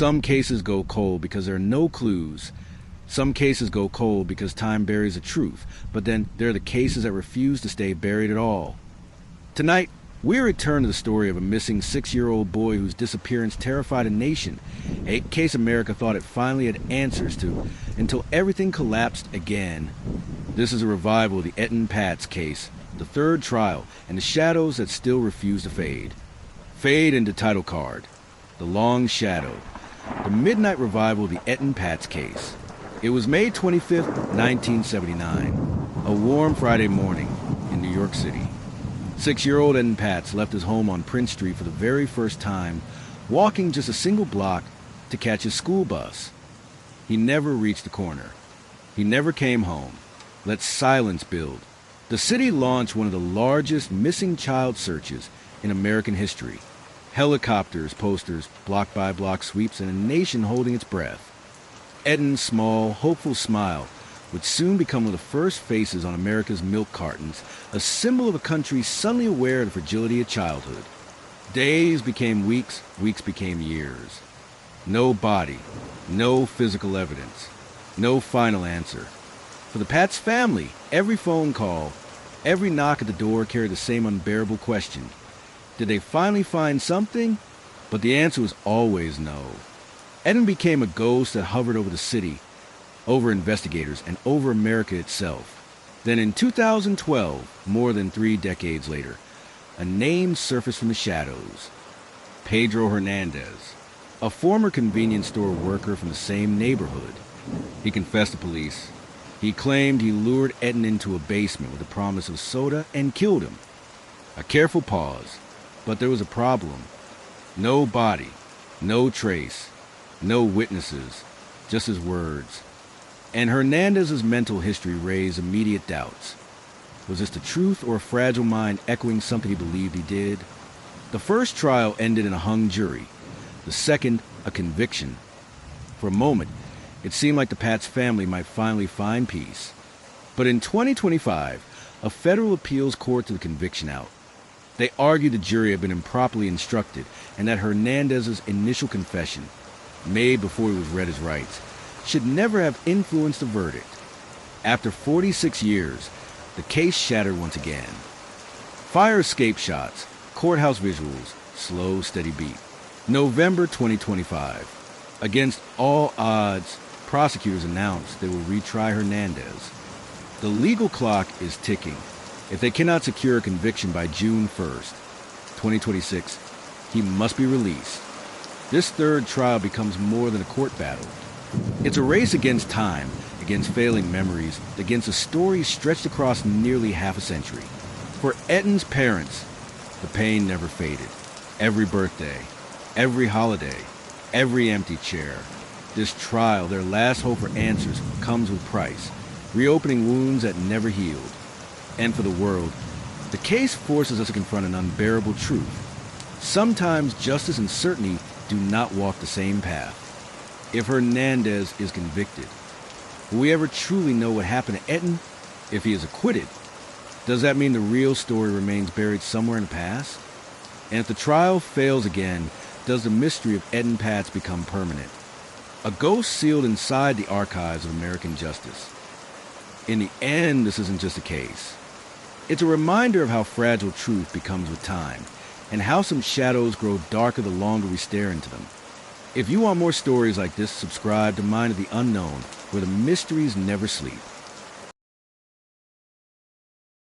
Some cases go cold because there are no clues. Some cases go cold because time buries the truth, but then there are the cases that refuse to stay buried at all. Tonight, we return to the story of a missing 6-year-old boy whose disappearance terrified a nation, a case America thought it finally had answers to, until everything collapsed again. This is a revival of the Etan Patz case, the third trial, and the shadows that still refuse to fade. Fade into title card. The Long Shadow. The midnight revival of the Etan Patz case. It was May 25th, 1979, a warm Friday morning in New York City. 6-year-old Etan Patz left his home on Prince Street for the very first time, walking just a single block to catch his school bus. He never reached the corner. He never came home. Let silence build. The city launched one of the largest missing child searches in American history. Helicopters, posters, block-by-block sweeps, and a nation holding its breath. Etan's small, hopeful smile would soon become one of the first faces on America's milk cartons, a symbol of a country suddenly aware of the fragility of childhood. Days became weeks, weeks became years. No body, no physical evidence, no final answer. For the Patz family, every phone call, every knock at the door carried the same unbearable question. Did they finally find something? But the answer was always no. Etan became a ghost that hovered over the city, over investigators, and over America itself. Then in 2012, more than 3 decades later, a name surfaced from the shadows. Pedro Hernandez, a former convenience store worker from the same neighborhood. He confessed to police. He claimed he lured Etan into a basement with the promise of soda and killed him. A careful pause, but there was a problem. No body, no trace, no witnesses, just his words. And Hernandez's mental history raised immediate doubts. Was this the truth or a fragile mind echoing something he believed he did? The first trial ended in a hung jury. The second, a conviction. For a moment, it seemed like the Patz family might finally find peace. But in 2025, a federal appeals court threw the conviction out. They argued the jury had been improperly instructed and that Hernandez's initial confession, made before he was read his rights, should never have influenced the verdict. After 46 years, the case shattered once again. Fire escape shots, courthouse visuals, slow, steady beat. November 2025. Against all odds, prosecutors announced they will retry Hernandez. The legal clock is ticking. If they cannot secure a conviction by June 1st, 2026, he must be released. This third trial becomes more than a court battle. It's a race against time, against failing memories, against a story stretched across nearly half a century. For Etan's parents, the pain never faded. Every birthday, every holiday, every empty chair. This trial, their last hope for answers, comes with price, reopening wounds that never healed. And for the world, the case forces us to confront an unbearable truth. Sometimes justice and certainty do not walk the same path. If Hernandez is convicted, will we ever truly know what happened to Etan? If he is acquitted, does that mean the real story remains buried somewhere in the past? And if the trial fails again, does the mystery of Etan Patz become permanent? A ghost sealed inside the archives of American justice. In the end, this isn't just a case. It's a reminder of how fragile truth becomes with time, and how some shadows grow darker the longer we stare into them. If you want more stories like this, subscribe to Mind of the Unknown, where the mysteries never sleep.